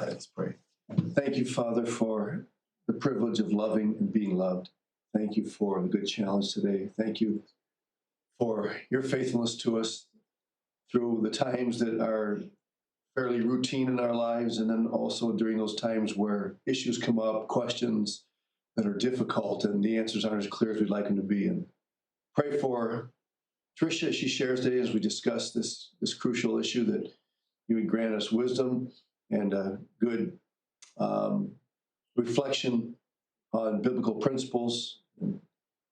Let's pray. Thank you, Father, for the privilege of loving and being loved. Thank you for the good challenge today. Thank you for your faithfulness to us through the times that are fairly routine in our lives, and then also during those times where issues come up, questions that are difficult, and the answers aren't as clear as we'd like them to be. And pray for Tricia as she shares today as we discuss this crucial issue, that you would grant us wisdom and a good reflection on biblical principles and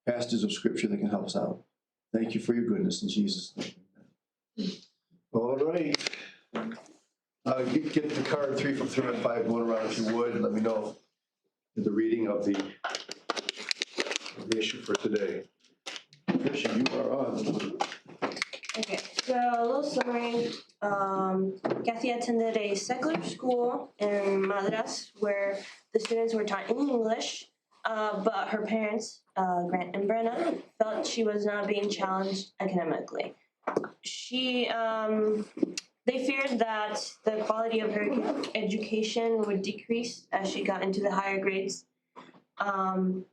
passages of Scripture that can help us out. Thank you for your goodness in Jesus' name. All right. Get the card 3 from 3 and 5 going around if you would, and let me know the reading of the issue for today. Tricia, you are on. Okay, so a little summary. Kathy attended a secular school in Madras where the students were taught in English, but her parents, Grant and Brenna, felt she was not being challenged academically. They feared that the quality of her education would decrease as she got into the higher grades, and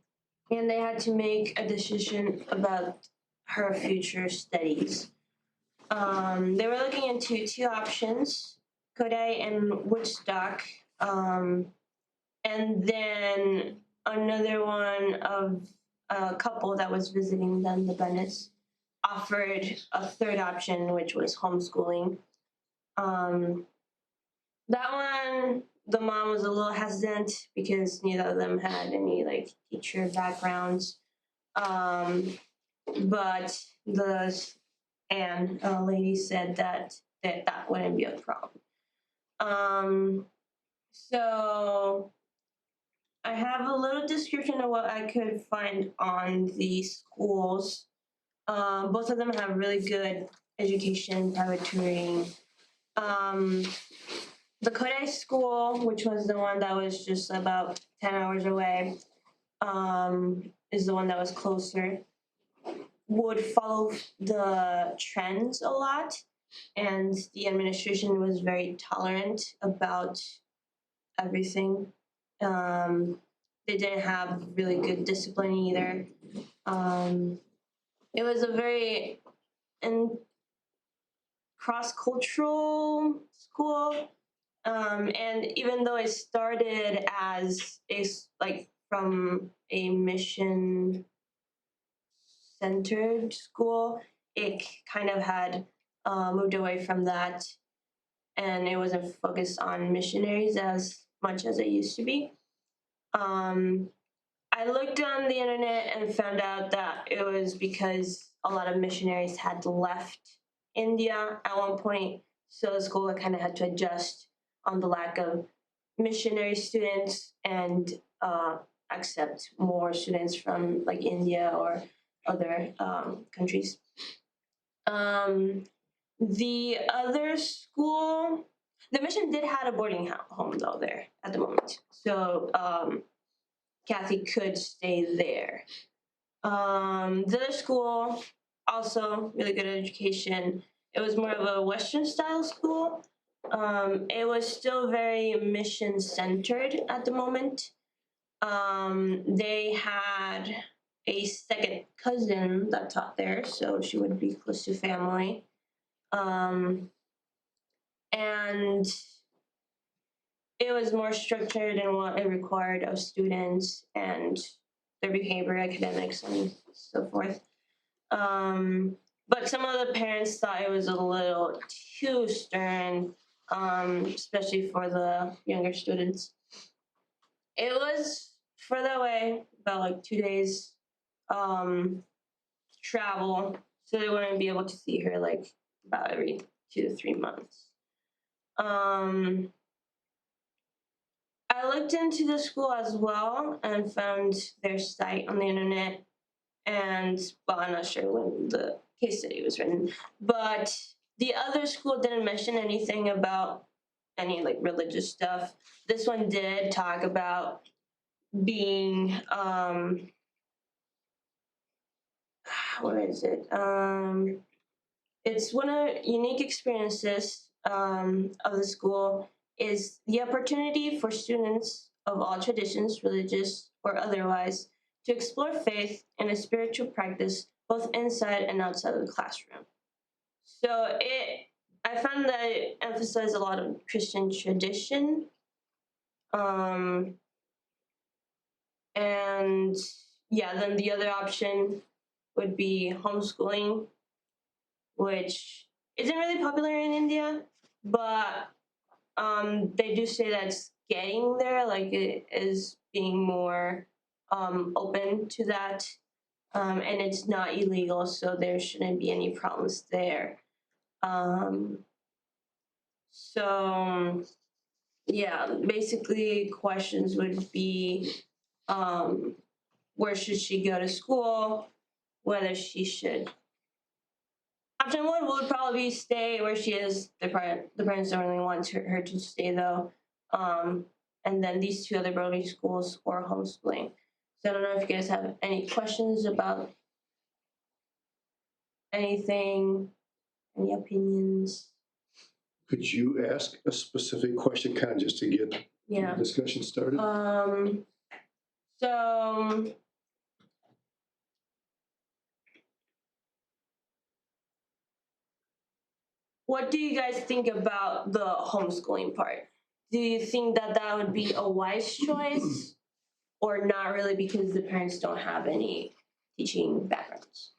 they had to make a decision about her future studies. They were looking into 2 options, Kodai and Woodstock, and then another one of a couple that was visiting them, the Bennetts, offered a 3rd option, which was homeschooling. That one, the mom was a little hesitant because neither of them had any teacher backgrounds, but the Anne lady said that wouldn't be a problem. So I have a little description of what I could find on these schools. Both of them have really good education, private tutoring. The Kodai school, which was the one that was just about 10 hours away, is the one that was closer, would follow the trends a lot, and the administration was very tolerant about everything. They didn't have really good discipline either. It was a very cross-cultural school, and even though it started as from a mission-centered school, it kind of had moved away from that, and it wasn't focused on missionaries as much as it used to be. I looked on the internet and found out that it was because a lot of missionaries had left India at one point, so the school kind of had to adjust on the lack of missionary students and accept more students from India or other countries. The other school, the mission did have a boarding home though there at the moment, so Kathy could stay there. The other school, also really good education. It was more of a Western style school. It was still very mission centered at the moment. They had a second cousin that taught there, so she would be close to family. And it was more structured in what it required of students and their behavior, academics, and so forth. But some of the parents thought it was a little too stern, especially for the younger students. It was further away, about 2 days travel, so they wouldn't be able to see her about every 2 to 3 months. I looked into the school as well and found their site on the internet, and I'm not sure when the case study was written, but the other school didn't mention anything about any religious stuff. This one did talk about being where is it? It's one of unique experiences of the school. is the opportunity for students of all traditions, religious or otherwise, to explore faith and a spiritual practice both inside and outside of the classroom. So I found that it emphasized a lot of Christian tradition. And yeah, then the other option would be homeschooling, which isn't really popular in India, but they do say that it's getting there, like it is being more open to that. And it's not illegal, so there shouldn't be any problems there. So yeah, basically questions would be where should she go to school, whether she should. Option one would probably stay where she is. The parents don't really want her to stay though. And then these two other boarding schools or homeschooling. So I don't know if you guys have any questions about anything, any opinions. Could you ask a specific question, kind of just to get the discussion started? So what do you guys think about the homeschooling part? Do you think that that would be a wise choice or not really because the parents don't have any teaching backgrounds?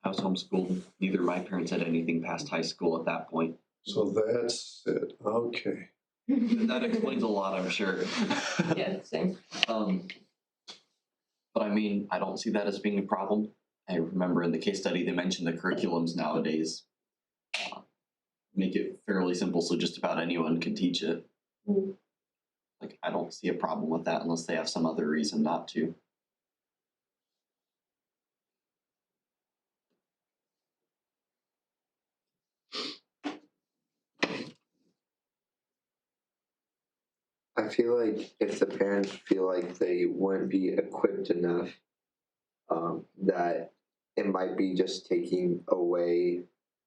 I was homeschooled. Neither of my parents had anything past high school at that point. So that's it. Okay. That explains a lot, I'm sure. Yeah, same. But I mean, I don't see that as being a problem. I remember in the case study, they mentioned the curriculums nowadays make it fairly simple, so just about anyone can teach it. Mm-hmm. Like, I don't see a problem with that unless they have some other reason not to. I feel like if the parents feel like they wouldn't be equipped enough, that it might be just taking away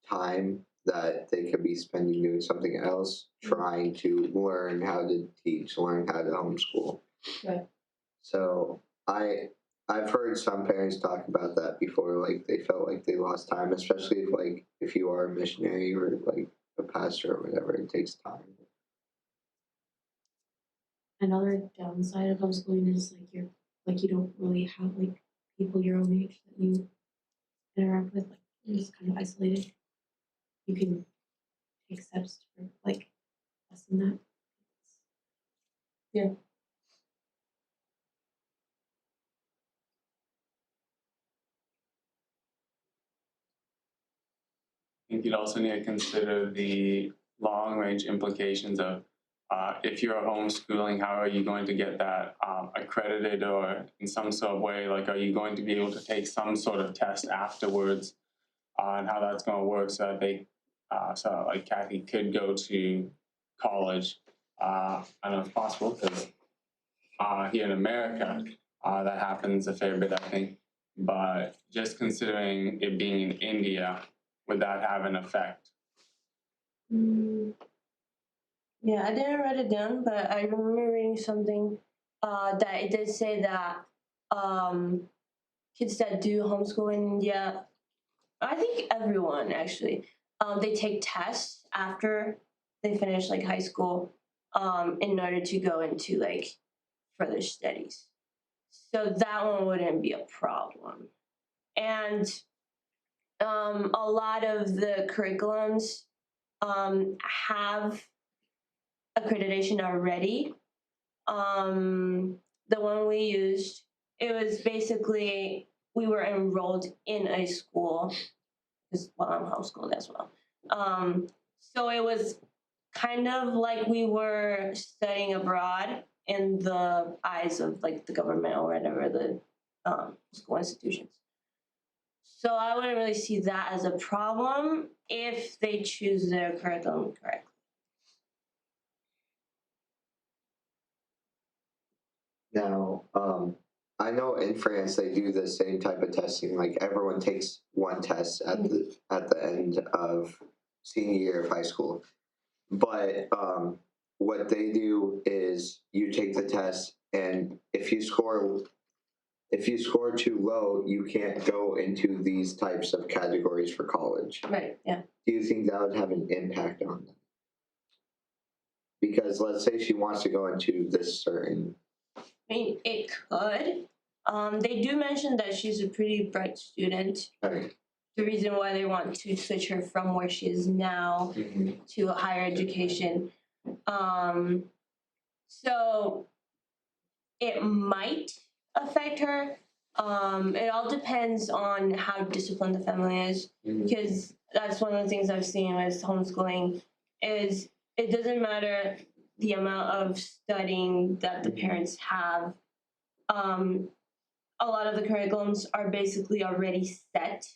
time that they could be spending doing something else, trying to learn how to teach, learn how to homeschool. Right. So I've heard some parents talk about that before, like they felt like they lost time, especially if you are a missionary or like a pastor or whatever, it takes time. Another downside of homeschooling is you don't really have like people your own age that you interact with, like you're just kind of isolated. You can take steps for like less than that. Yeah. I think you'd also need to consider the long-range implications of if you're homeschooling, how are you going to get that accredited or in some sort of way, like are you going to be able to take some sort of test afterwards and how that's going to work so that they, so like Kathy could go to college. I don't know if possible because here in America, that happens a fair bit, I think. But just considering it being in India, would that have an effect? Yeah, I didn't write it down, but I remember reading something that it did say that kids that do homeschool in India, I think everyone actually, they take tests after they finish like high school in order to go into like further studies. So that one wouldn't be a problem. And a lot of the curriculums have accreditation already. The one we used, it was basically we were enrolled in a school because I'm homeschooled as well. So it was kind of like we were studying abroad in the eyes of like the government or whatever the school institutions. So I wouldn't really see that as a problem if they choose their curriculum correctly. Now, I know in France they do the same type of testing. Like everyone takes one test at the end of senior year of high school. But what they do is you take the test, and if you score too low, you can't go into these types of categories for college. Right. Yeah. Do you think that would have an impact on them? Because let's say she wants to go into this certain. I mean, it could. They do mention that she's a pretty bright student. Okay. The reason why they want to switch her from where she is now to a higher education. So it might affect her. It all depends on how disciplined the family is, because that's one of the things I've seen with homeschooling is it doesn't matter the amount of studying that the parents have. A lot of the curriculums are basically already set.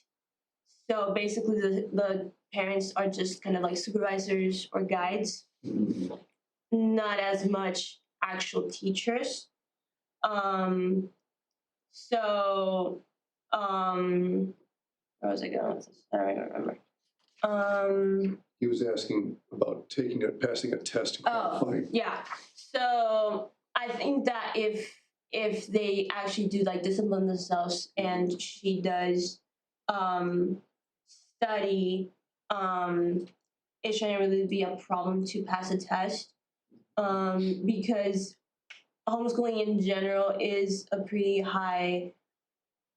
So basically the parents are just kind of like supervisors or guides, not as much actual teachers. So where was I going with this? I don't remember. He was asking about passing a test and qualifying. Yeah. So I think that if they actually do like discipline themselves and she does study, it shouldn't really be a problem to pass a test, because homeschooling in general is a pretty high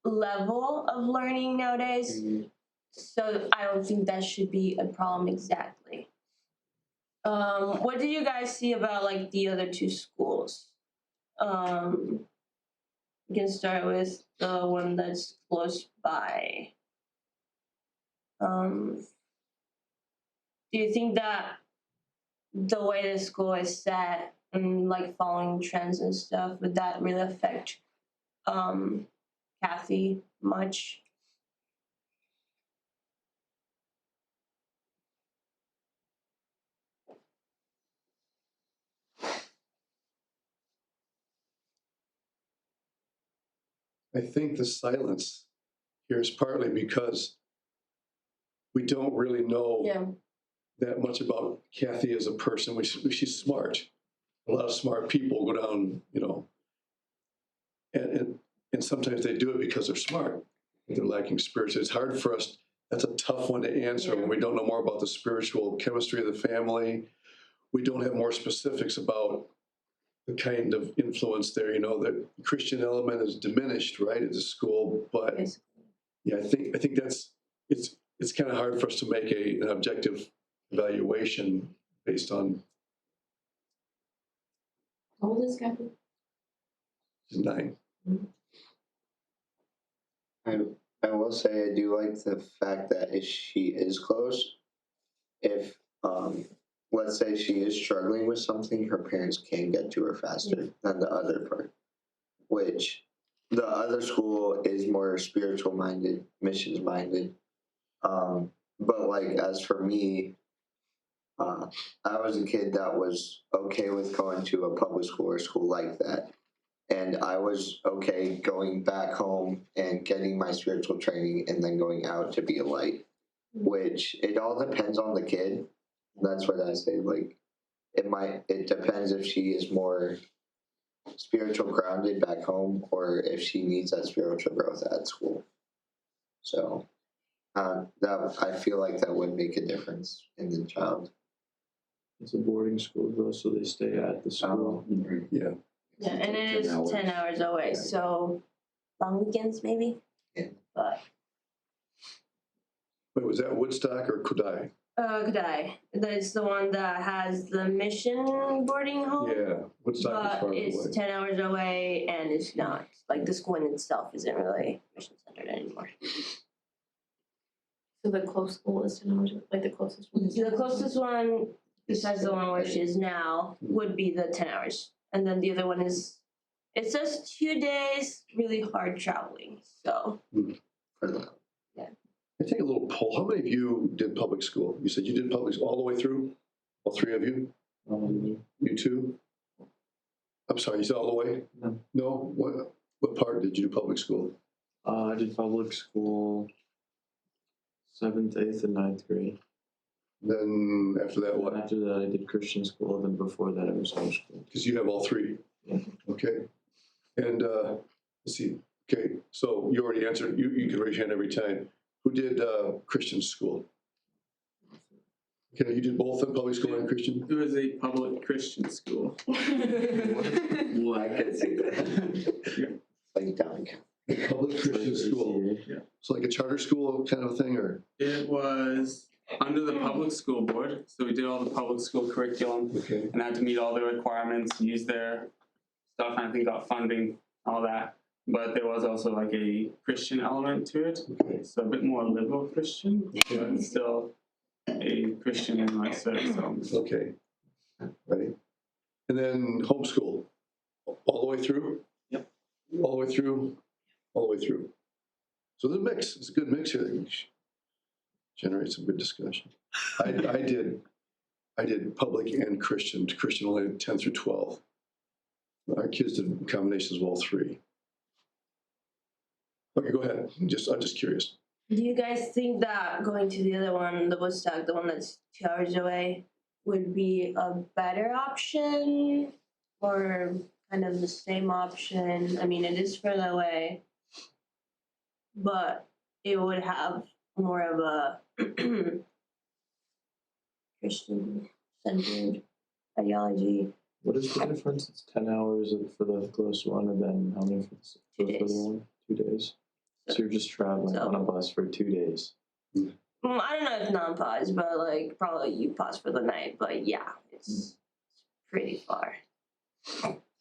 level of learning nowadays. So I don't think that should be a problem exactly. What did you guys see about like the other two schools? We can start with the one that's close by. Do you think that the way the school is set and like following trends and stuff, would that really affect Kathy much? I think the silence here is partly because we don't really know that much about Kathy as a person. She's smart. A lot of smart people go down, and sometimes they do it because they're smart. They're lacking spiritual. It's hard for us. That's a tough one to answer when we don't know more about the spiritual chemistry of the family. We don't have more specifics about the kind of influence there. The Christian element is diminished, right, at the school. But yeah, I think it's kind of hard for us to make an objective evaluation based on. How old is Kathy? 9. I will say I do like the fact that if she is close, if let's say she is struggling with something, her parents can get to her faster than the other part. Which the other school is more spiritual minded, missions minded. But like as for me, I was a kid that was okay with going to a public school or school like that. And I was okay going back home and getting my spiritual training and then going out to be a light, which it all depends on the kid. That's what I say. Like, it depends if she is more spiritual grounded back home or if she needs that spiritual growth at school. So, that I feel like that would make a difference in the child. It's a boarding school though, so they stay at the school. Yeah. Yeah, and it is 10 hours away, so long weekends maybe. Yeah. But Wait, was that Woodstock or Kodai? Kodai. That's the one that has the mission boarding home. Yeah, Woodstock is But far it's away. 10 hours away, and it's not like the school in itself isn't really mission centered anymore. So the close school is 10 hours, like the closest one is 10 The hours? closest one, besides the one where she is now, would be the 10 hours. And then the other one is, it says 2 days, really hard traveling. So, For that. I take a little poll. How many of you did public school? You said you did public school all the way through? All 3 of you? You too? I'm sorry, you said all the way? No. No? What? What part did you do public school? I did public school 7th, 8th, and 9th grade. Then after that, what? After that, I did Christian school. Then before that, I was homeschooled. Because you have all three. Yeah. Okay. And let's see. Okay, so you already answered. You can raise your hand every time. Who did Christian school? Okay, you did both in public school and Christian? It was a public Christian school. I can see that. Like down. Public Christian school. Yeah. So like a charter school kind of thing, or? It was under the public school board, so we did all the public school curriculum Okay. and had to meet all the requirements, use their stuff, and I think got funding, all that. But there was also like a Christian element to it, Okay. so a bit more liberal Christian, but still a Christian in my sense. So Okay. Right. And then homeschool, all the way through? Yep. All the way through? All the way through. So there's a mix. It's a good mix here that can generate some good discussion. I did public and Christian. Christian only had 10 through 12. Our kids did combinations of all three. Okay, go ahead. I'm just curious. Do you guys think that going to the other one, the Woodstock, the one that's 2 hours away, would be a better option or kind of the same option? I mean, it is further away, but it would have more of a Christian-centered ideology. What is the difference? It's 10 hours for the close one, and then how many for the 2 further days. one? 2 days. So you're just traveling So- on a bus for 2 days. I don't know if non-pause, but like probably you pause for the night. But yeah, it's pretty far.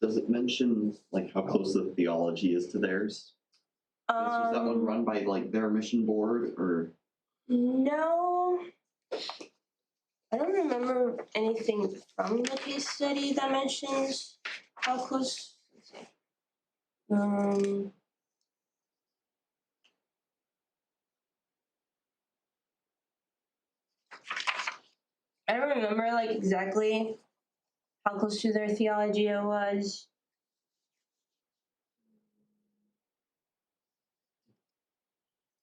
Does it mention like how close the theology is to theirs? Was that one run by like their mission board or? No, I don't remember anything from the case study that mentions how close. Let's see. I don't remember like exactly how close to their theology it was.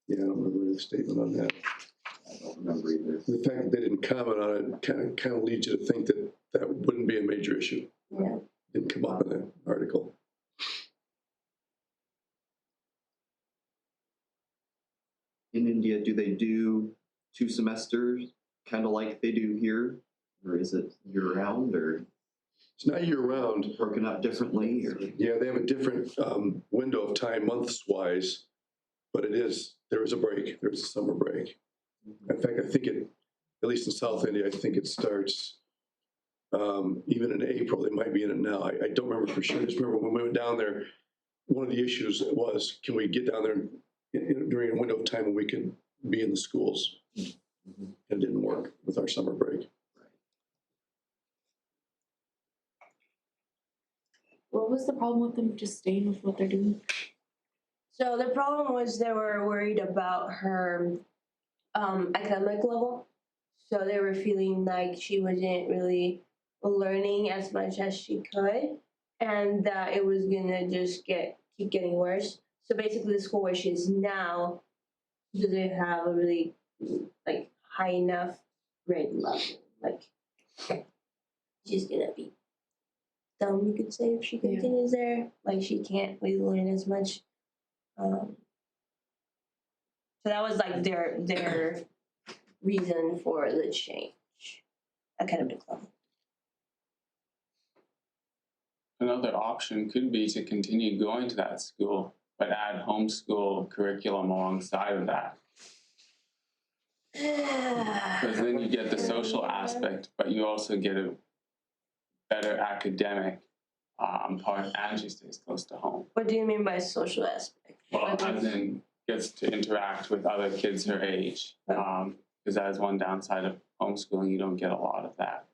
Yeah, I don't remember the statement on that. I don't remember either. The fact that they didn't comment on it kind of leads you to think that that wouldn't be a major issue. Yeah. Didn't come up in that article. In India, do they do 2 semesters, kind of like they do here? Or is it year round or It's not year round. broken up differently? Or? Yeah, they have a different window of time, months wise, but there is a break. There's a summer break. In fact, I think at least in South India, I think it starts even in April. They might be in it now. I don't remember for sure. I just remember when we went down there, one of the issues was, can we get down there during a window of time when we could be in the schools? It didn't work with our summer break. What was the problem with them just staying with what they're doing? So the problem was they were worried about her academic level. So they were feeling like she wasn't really learning as much as she could, and that it was gonna just keep getting worse. So basically, the school where she is now doesn't have a really like high enough grade level. Like she's gonna be dumb, you could say, if she continues there. Like she can't really learn as much. So that was like their reason for the change, academic level. another option could be to continue going to that school, but add homeschool curriculum alongside of that. Because then you get the social aspect, but you also get a better academic part, and she stays close to home. What do you mean by social aspect? Well, Like, as in gets to interact with other kids her age. Because that is one downside of homeschooling, you don't get a lot of that.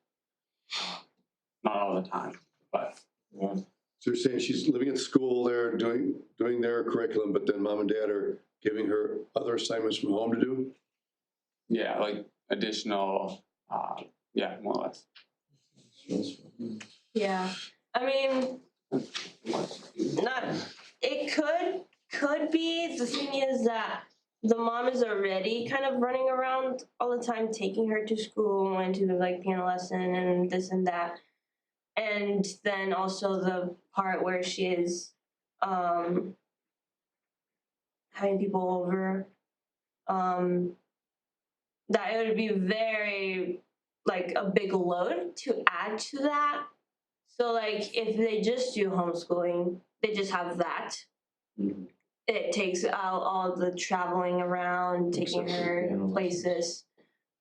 Not all the time, but yeah. So you're saying she's living at school there, doing their curriculum, but then mom and dad are giving her other assignments from home to do? yeah, like additional, yeah, more or less. Yeah, I mean, not It could be. The thing is that the mom is already kind of running around all the time, taking her to school and to like piano lesson and this and that. And then also the part where she is having people over. That it would be very like a big load to add to that. So like if they just do homeschooling, they just have that. Mhm. It takes out all the traveling around, taking her places.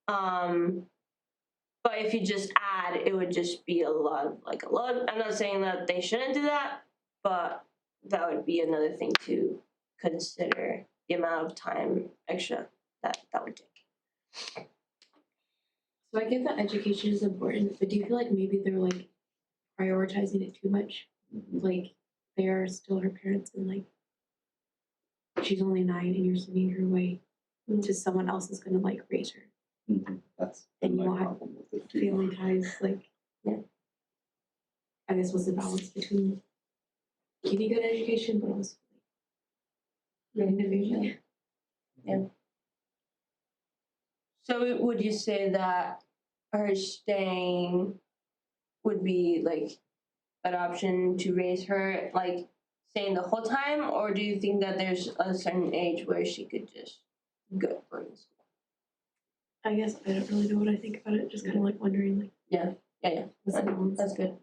But if you just add, it would just be a lot, like a lot. I'm not saying that they shouldn't do that, but that would be another thing to consider, the amount of time extra that would take. So I get that education is important, but do you feel like maybe they're like prioritizing it too much? Mhm. Like they are still her parents and like she's only 9 and you're sending her away to someone else is gonna like raise her. Mhm. That's And been you my have problem with it too. Family ties, like Yeah. I guess what's the balance between getting good education but also running the family? So would you say that her staying would be like an option to raise her, like staying the whole time, or do you think that there's a certain age where she could just go to boarding school? I guess I don't really know what I think about it, just kind of like wondering like Yeah. what's the balance? That's good.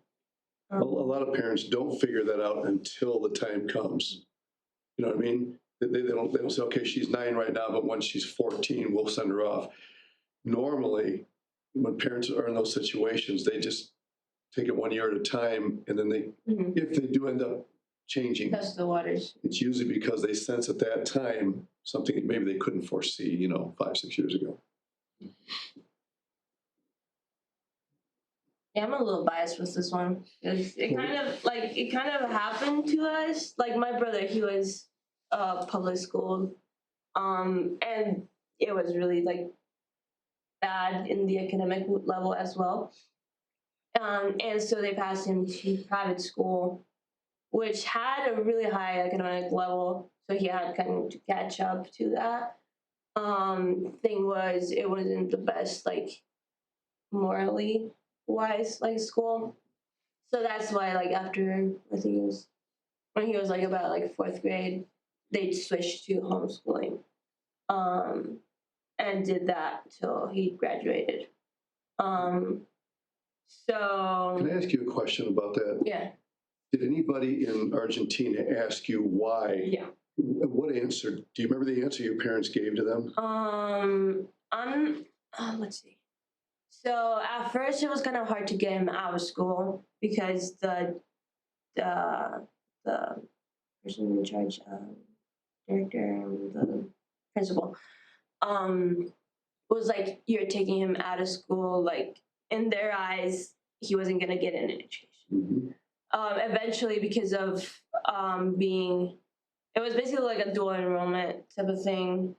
A lot of parents don't figure that out until the time comes. You know what I mean? They don't say, okay, she's 9 right now, but when she's 14, we'll send her off. Normally, when parents are in those situations, they just take it 1 year at a time, and then Mhm. if they do end up changing, Test the waters. it's usually because they sense at that time something that maybe they couldn't foresee, 5, 6 years ago. Yeah, I'm a little biased with this one. It kind of happened to us. Like my brother, he was public school, and it was really like bad in the academic level as well. And so they passed him to private school, which had a really high academic level, so he had kind of to catch up to that. Thing was, it wasn't the best, like morally wise, like school. So that's why, like after I think it was when he was like about like 4th grade, they switched to homeschooling, and did that till he graduated. So Can I ask you a question about that? yeah. Did anybody in Argentina ask you why? Yeah. What answer? Do you remember the answer your parents gave to them? Let's see. So at first it was kind of hard to get him out of school because the person in charge, director, the principal, was like, "You're taking him out of school." Like in their eyes, he wasn't gonna get an education. Mhm. Eventually, because of being, it was basically like a dual enrollment type of thing.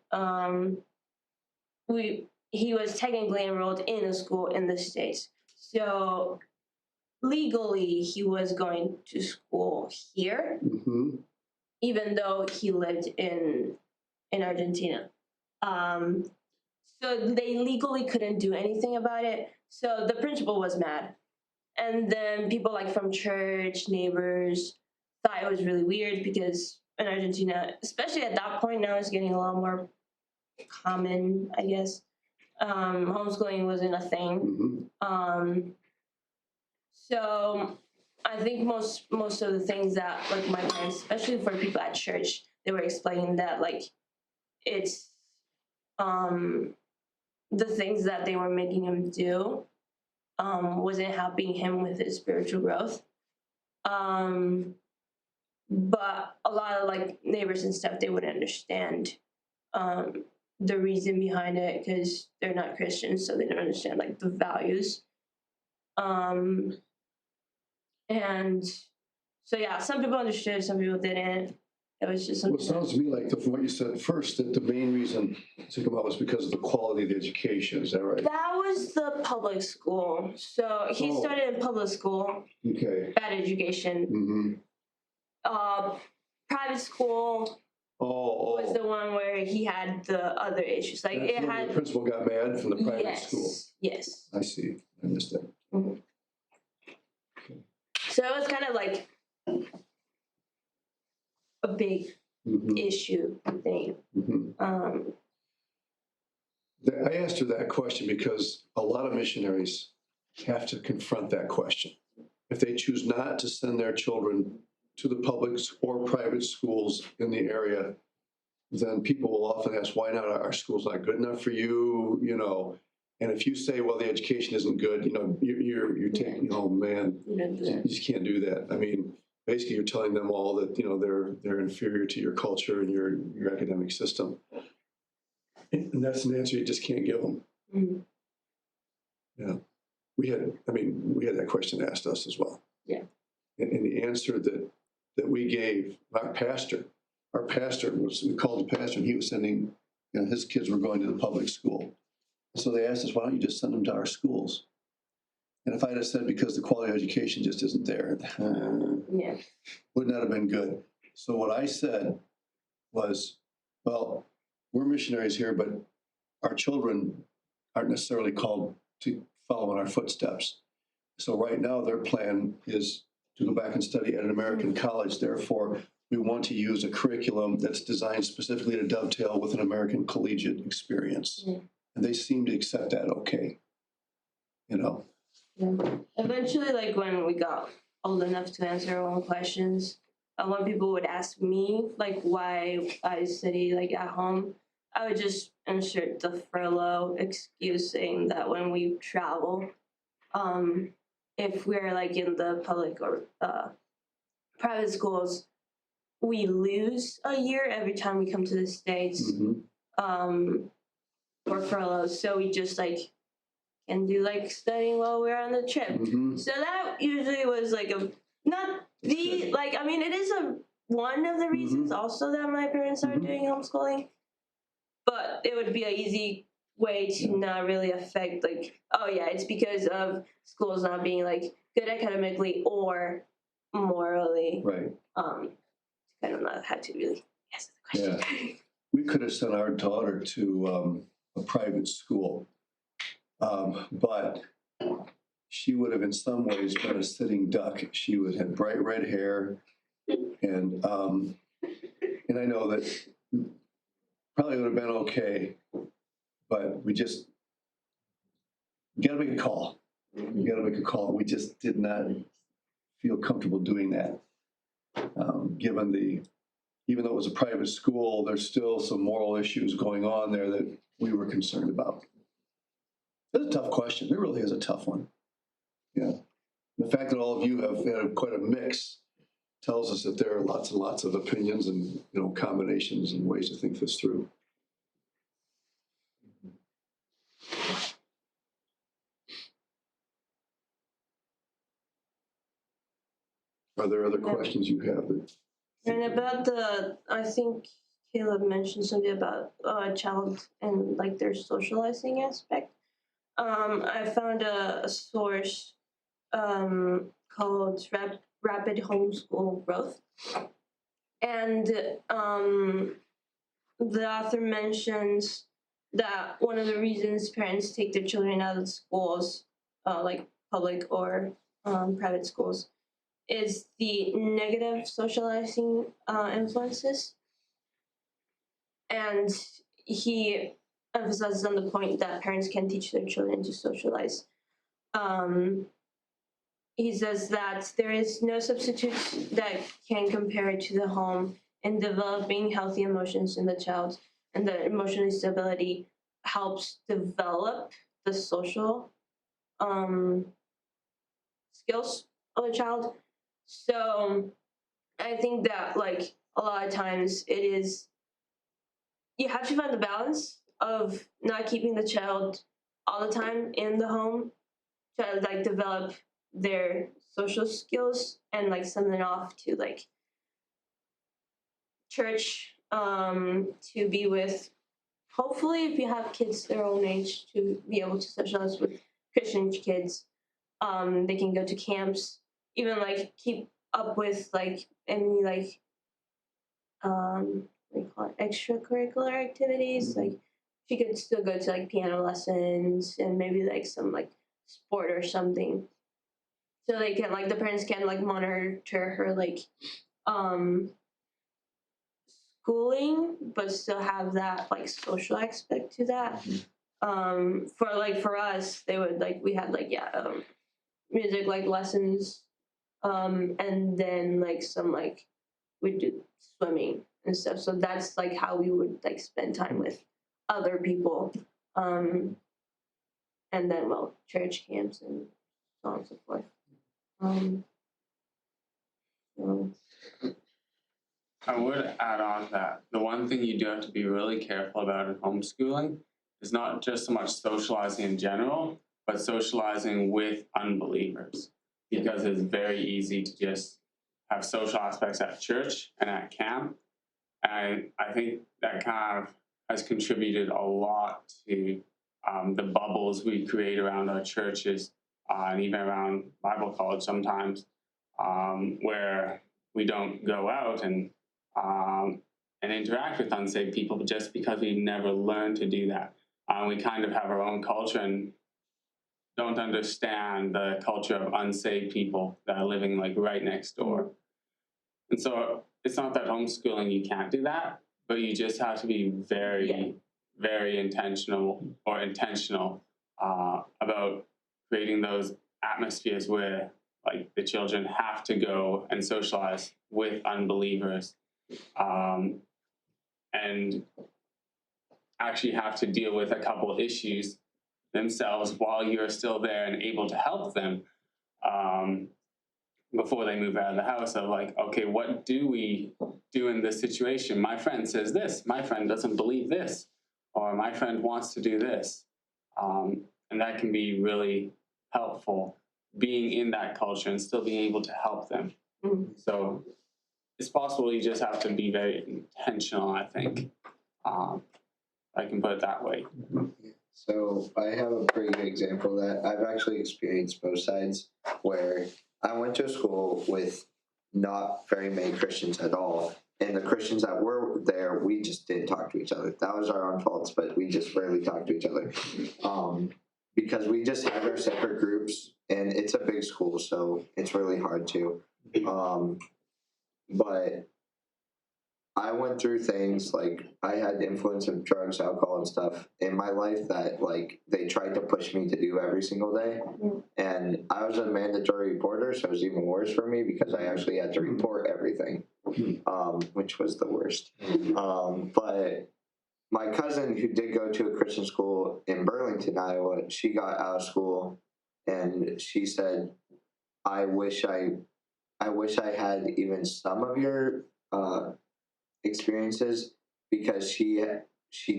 He was technically enrolled in a school in the States. So legally he was going to school here, Mhm. even though he lived in Argentina. So they legally couldn't do anything about it. So the principal was mad. And then people like from church, neighbors thought it was really weird because in Argentina, especially at that point, now it's getting a lot more common, I guess. Homeschooling wasn't a thing. Mhm. So I think most of the things that like my parents, especially for people at church, they were explaining that like it's the things that they were making him do wasn't helping him with his spiritual growth. But a lot of like neighbors and stuff, they wouldn't understand the reason behind it because they're not Christians, so they don't understand like the values. And so yeah, some people understood, some people didn't. It was just Well, something. it sounds to me like, from what you said first, that the main reason to come out was because of the quality of the education. Is that right? That was the public school. So he started in public school, Okay. bad education. Mm-hmm. private school was the one where he had the other issues. Like That's it when had. the principal got mad from the private Yes. school. Yes. I see. I understand. So it was kind of like a big Mhm, issue thing. mhm. I asked her that question because a lot of missionaries have to confront that question. If they choose not to send their children to the public or private schools in the area, then people will often ask, why not? Our school's not good enough for you, you know? And if you say, well, the education isn't good, you know, you're taking, oh man, you just can't do that. I mean, basically you're telling them all that, you know, they're inferior to your culture and your academic system. And that's an answer you just can't give them. Mhm. Yeah. We had that question asked us as well. Yeah. And the answer that we gave our pastor was, we called the pastor and he was sending, you know, his kids were going to the public school. So they asked us, why don't you just send them to our schools? And if I'd have said because the quality of education just isn't there, Yeah. would not have been good. So what I said was, well, we're missionaries here, but our children aren't necessarily called to follow in our footsteps. So right now their plan is to go back and study at an American college. Therefore, we want to use a curriculum that's designed specifically to dovetail with an American collegiate experience. Yeah. And they seem to accept that okay. You know, Yeah. Eventually, like when we got old enough to answer our own questions, when people would ask me like why I study like at home, I would just insert the furlough excuse saying that when we travel, if we're like in the public or private schools, we lose a year every time we come to the States for furloughs. So we just like can do like studying while we're on the trip. So that usually was like not the, like, I mean, it is one of the reasons also that my parents are doing homeschooling, but it would be an easy way to not really affect like, oh yeah, it's because of schools not being like good academically or morally. right. I don't know how to really answer the question. We could have sent our daughter to a private school, but she would have in some ways been a sitting duck. She would have bright red hair, and I know that probably would have been okay, but we just got to make a call. We got to make a call. We just did not feel comfortable doing that, even though it was a private school, there's still some moral issues going on there that we were concerned about. It's a tough question. It really is a tough one. Yeah. The fact that all of you have had quite a mix tells us that there are lots and lots of opinions and, you know, combinations and ways to think this through. Are there other questions you have? And about I think Caleb mentioned something about a child and like their socializing aspect. I found a source called Rapid Homeschool Growth, and the author mentions that one of the reasons parents take their children out of schools, like public or private schools, is the negative socializing influences. And he emphasizes on the point that parents can teach their children to socialize. He says that there is no substitute that can compare to the home in developing healthy emotions in the child, and that emotional stability helps develop the social skills of a child. So I think that like a lot of times it is, you have to find the balance of not keeping the child all the time in the home to like develop their social skills and like send them off to like church to be with, hopefully if you have kids their own age, to be able to socialize with Christian kids. They can go to camps, even like keep up with like any like what do you call it, extracurricular activities. Like she could still go to like piano lessons and maybe like some like sport or something. So they can like the parents can like monitor her like schooling, but still have that like social aspect to that. For us, they would like we had like music like lessons, and then like some like we'd do swimming and stuff. So that's like how we would like spend time with other people, and then church camps and so on and so forth. So, I would add on that the one thing you do have to be really careful about in homeschooling is not just so much socializing in general, but socializing with unbelievers. Because it's very easy to just have social aspects at church and at camp. And I think that kind of has contributed a lot to the bubbles we create around our churches and even around Bible college sometimes, where we don't go out and interact with unsaved people just because we've never learned to do that. We kind of have our own culture and don't understand the culture of unsaved people that are living like right next door. And so it's not that homeschooling you can't do that, but you just have to be very, very intentional about creating those atmospheres where like the children have to go and socialize with unbelievers, and actually have to deal with a couple of issues themselves while you're still there and able to help them, before they move out of the house. Of like, okay, what do we do in this situation? My friend says this, my friend doesn't believe this, or my friend wants to do this. And that can be really helpful, being in that culture and still being able to help them. So it's possible, you just have to be very intentional, I think. I can put it that way. So I have a pretty good example that I've actually experienced both sides, where I went to a school with not very many Christians at all. And the Christians that were there, we just didn't talk to each other. That was our own faults, but we just rarely talked to each other. Because we just had our separate groups, and it's a big school, so it's really hard to. But I went through things like I had the influence of drugs, alcohol, and stuff in my life that like they tried to push me to do every single day. And I was a mandatory reporter, so it was even worse for me because I actually had to report everything, which was the worst. But my cousin, who did go to a Christian school in Burlington, Iowa, she got out of school and she said, I wish I had even some of your experiences, because she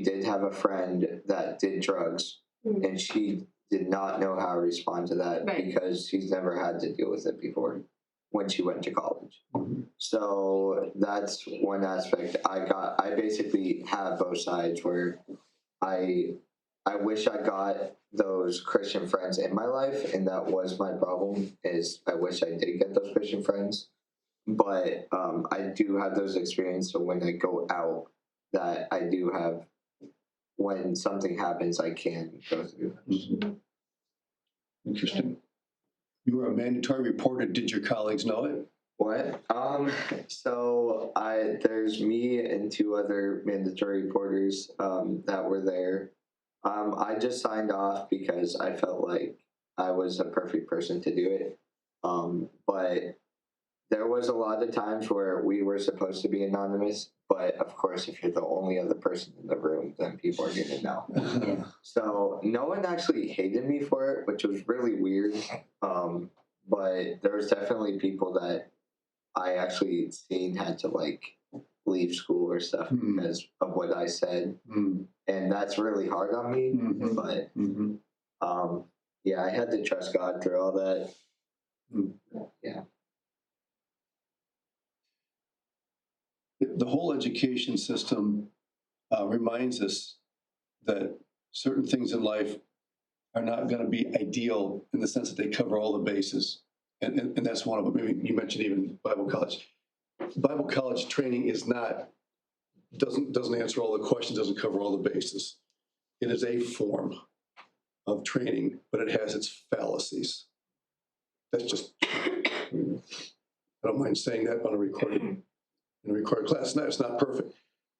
did have a friend that did drugs, and she did not know how to respond to that because she's never had to deal with it before when she went to college. So that's one aspect. I basically have both sides where I wish I got those Christian friends in my life, and that was my problem, is I wish I did get those Christian friends. But I do have those experiences, so when I go out, that I do have, when something happens, I can go through. Interesting. You were a mandatory reporter. Did your colleagues know it? What? So there's me and two other mandatory reporters that were there. I just signed off because I felt like I was a perfect person to do it. But there was a lot of times where we were supposed to be anonymous, but of course, if you're the only other person in the room, then people are going to know. So no one actually hated me for it, which was really weird. But there was definitely people that I actually seen had to like leave school or stuff because of what I said. And that's really hard on me. But yeah, I had to trust God through all that. Yeah. The whole education system reminds us that certain things in life are not going to be ideal in the sense that they cover all the bases. And that's one of them. Maybe you mentioned even Bible college. Bible college training is not, doesn't answer all the questions, doesn't cover all the bases. It is a form of training, but it has its fallacies. That's just, I don't mind saying that on a in a recorded class. No, it's not perfect.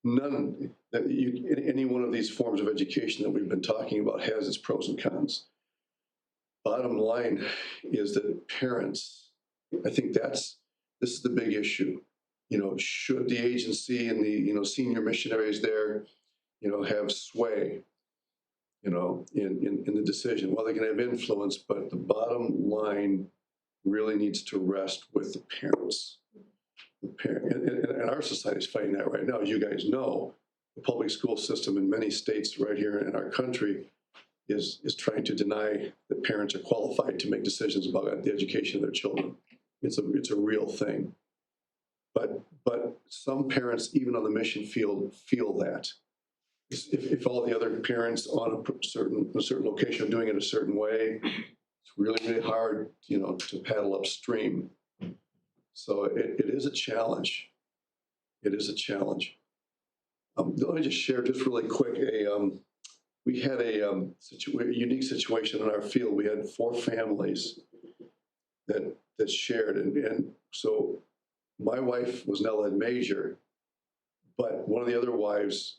None that any one of these forms of education that we've been talking about has its pros and cons. Bottom line is that parents, I think this is the big issue. Should the agency and the, senior missionaries there, have sway, in the decision? Well, they can have influence, but the bottom line really needs to rest with the parents. And our society is fighting that right now. As you guys know, the public school system in many states right here in our country is trying to deny that parents are qualified to make decisions about the education of their children. It's a real thing. But some parents, even on the mission field, feel that. If all the other parents on a certain location are doing it a certain way, it's really, really hard, to paddle upstream. So it is a challenge. It is a challenge. Let me just share just really quick. We had a unique situation in our field. We had 4 families that shared, and so my wife was an ed major, but one of the other wives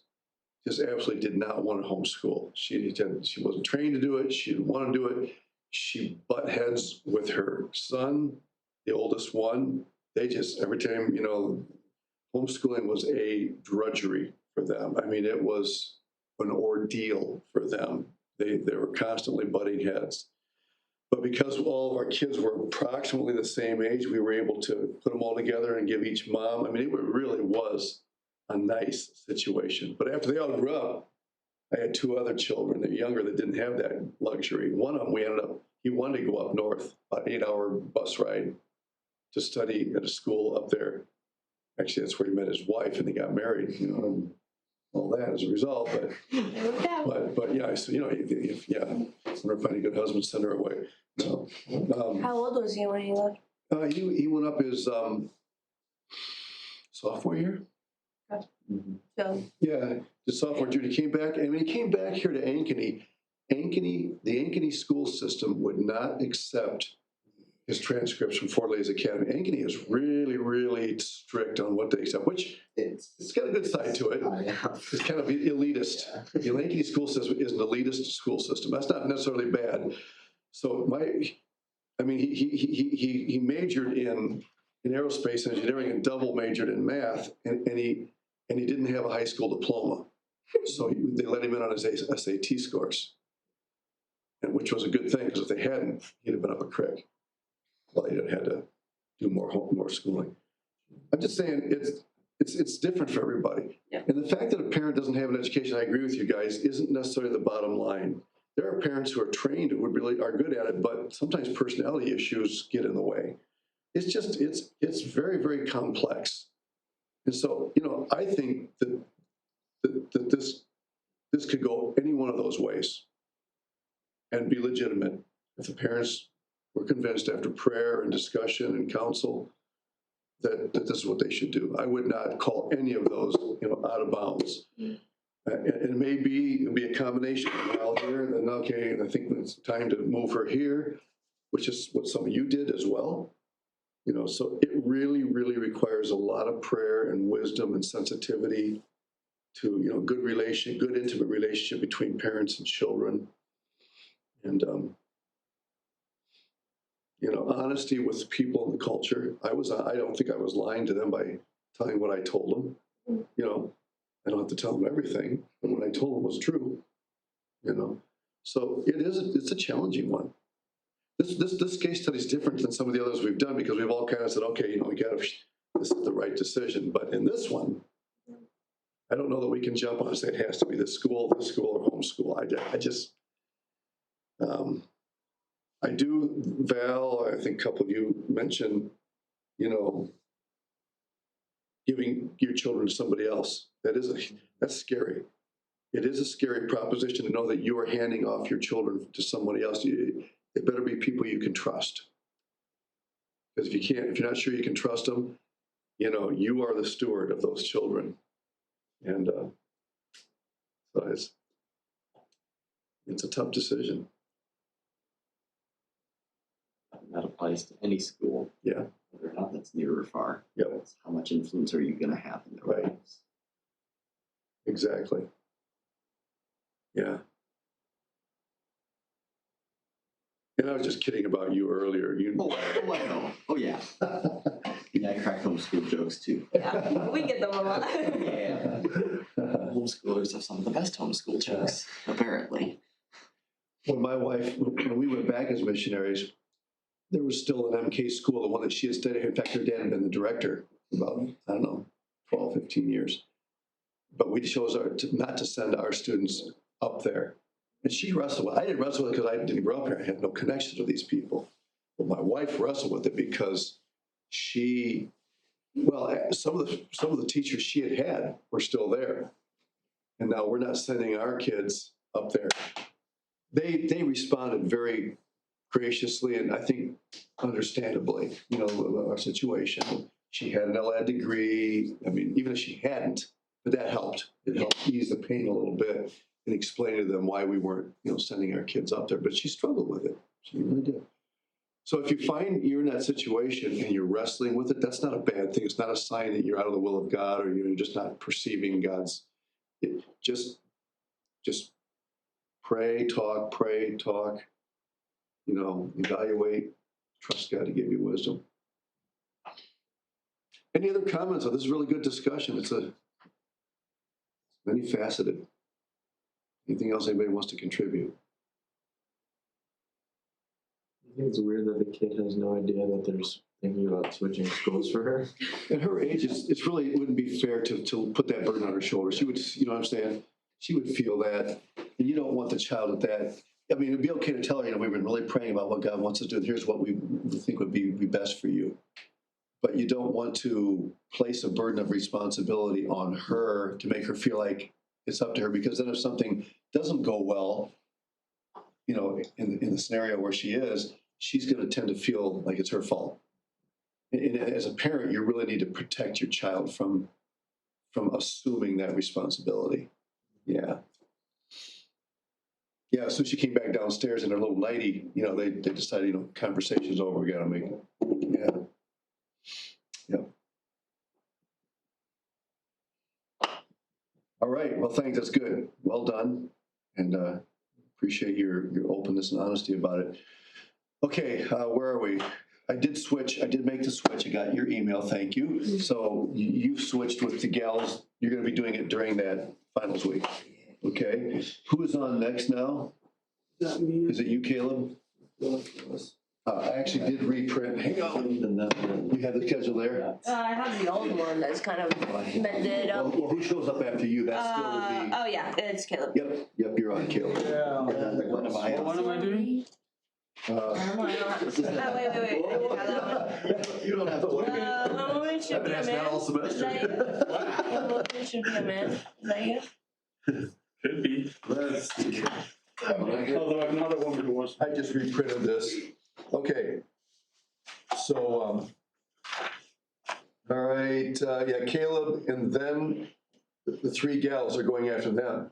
just absolutely did not want to homeschool. She wasn't trained to do it. She didn't want to do it. She butt heads with her son, the oldest one. They just, every time, homeschooling was a drudgery for them. I mean, it was an ordeal for them. They were constantly butting heads. But because all of our kids were approximately the same age, we were able to put them all together and give each mom, I mean, it really was a nice situation. But after they all grew up, I had 2 other children that were younger that didn't have that luxury. One of them, he wanted to go up north, about 8-hour bus ride to study at a school up there. Actually, that's where he met his wife, and they got married, and all that as a result. But yeah, so, if we're find a good husband, send her away. No. How old was he when he left? He went up his sophomore year. So Yeah, the sophomore junior. He came back, and when he came back here to Ankeny, the Ankeny school system would not accept his transcripts from Fort Lays Academy. Ankeny is really, really strict on what they accept, which it's got a good side to it. It's kind of elitist. The Ankeny school system is an elitist school system. That's not necessarily bad. So he majored in aerospace engineering and double majored in math, and he didn't have a high school diploma. So they let him in on his SAT scores, and which was a good thing, because if they hadn't, he'd have been up a creek. Well, he'd have had to do more schooling. I'm just saying it's different for everybody. Yeah. And the fact that a parent doesn't have an education, I agree with you guys, isn't necessarily the bottom line. There are parents who are trained who really are good at it, but sometimes personality issues get in the way. It's just, it's very, very complex. And so, I think that this could go any one of those ways and be legitimate if the parents were convinced after prayer and discussion and counsel that this is what they should do. I would not call any of those, out of bounds. It may be a combination of while here, and then, okay, I think it's time to move her here, which is what some of you did as well. So it really, really requires a lot of prayer and wisdom and sensitivity to, good intimate relationship between parents and children. And, honesty with people in the culture. I don't think I was lying to them by telling what I told them. I don't have to tell them everything, but what I told them was true. So it's a challenging one. This case study is different than some of the others we've done, because we've all kind of said, okay, this is the right decision. But in this one, I don't know that we can jump on and say it has to be this school, or homeschool. I just, I do, Val, I think a couple of you mentioned, giving your children to somebody else. That's scary. It is a scary proposition to know that you are handing off your children to somebody else. They better be people you can trust. Because if you're not sure you can trust them, you know, you are the steward of those children. And so it's a tough decision. That applies to any school. Yeah. Whether or not that's near or far. Yep. It's how much influence are you going to have in their Right. lives? Exactly. Yeah. And I was just kidding about you earlier. I know. Oh, yeah. Yeah, I crack homeschool jokes too. Yeah, we get them a lot. Yeah. Homeschoolers have some of the best homeschool jokes, apparently. When my wife, when we went back as missionaries, there was still an MK school, the one that she had studied. In fact, her dad had been the director about, I don't know, 12, 15 years. But we chose not to send our students up there. And she wrestled with it. I didn't wrestle with it because I didn't grow up here. I had no connection to these people. But my wife wrestled with it because some of the teachers she had were still there. And now we're not sending our kids up there. They responded very graciously and I think understandably, you know, our situation. She had an LAD degree. I mean, even if she hadn't, but that helped. It helped ease the pain a little bit and explain to them why we weren't, you know, sending our kids up there. But she struggled with it. She really did. So if you find you're in that situation and you're wrestling with it, that's not a bad thing. It's not a sign that you're out of the will of God or you're just not perceiving God's. Just pray, talk, you know, evaluate, trust God to give you wisdom. Any other comments? Oh, this is a really good discussion. It's many faceted. Anything else anybody wants to contribute? I think it's weird that the kid has no idea that there's thinking about switching schools for her. At her age, it wouldn't be fair to put that burden on her shoulders. She would, you know what I'm saying? She would feel that, and you don't want the child at that. I mean, it'd be okay to tell her, you know, we've been really praying about what God wants us to do. Here's what we think would be best for you. But you don't want to place a burden of responsibility on her to make her feel like it's up to her, because then if something doesn't go well, you know, in the scenario where she is, she's going to tend to feel like it's her fault. And as a parent, you really need to protect your child from assuming that responsibility. Yeah. Yeah, so she came back downstairs in her little nightie, you know, they decided, you know, conversation's over, we gotta make it. Yeah. Yep. All right, well, thanks, that's good. Well done. And appreciate your openness and honesty about it. Okay, where are we? I did make the switch. I got your email, thank you. So you've switched with the gals. You're gonna be doing it during that finals week. Okay, who is on next now? Is it you, Caleb? I actually did reprint. Hang on. You have the schedule there? I have the old one that's kind of mended up. Well, who shows up after you? That still would be. Oh yeah, it's Caleb. Yep, you're on, Caleb. Yeah. What am I? What am I doing? I don't know, I don't have. Wait. I do have that one. You don't have to worry. One moment should be a man. Is that you? One moment should be a man. Is that you? Could be. Let's see. Although I'm not a woman who wants. I just reprinted this. Okay. So, all right, yeah, Caleb, and then the three gals are going after them.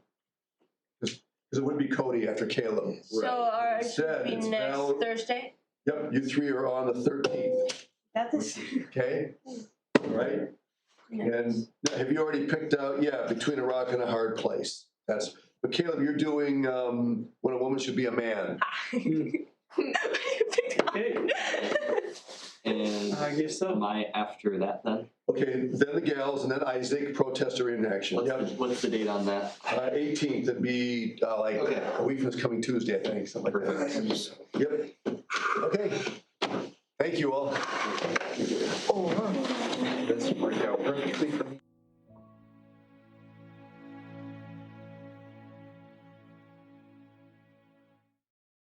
Because it would be Cody after Caleb. So ours Instead, should be it's next Val- Thursday. Yep, you three are on the 13th, Got this. okay? All right? And have you already picked out, yeah, between a rock and a hard place? But Caleb, you're doing when a woman should be a man. Okay. And I guess so. am I after that then? Okay, then the gals, and then Isaac, protester in action. Yep. What's the date on that? 18th, it'd be Okay. a week from this coming Tuesday, I think, something like that. Yep. Okay. Thank you all. This worked out perfectly for me.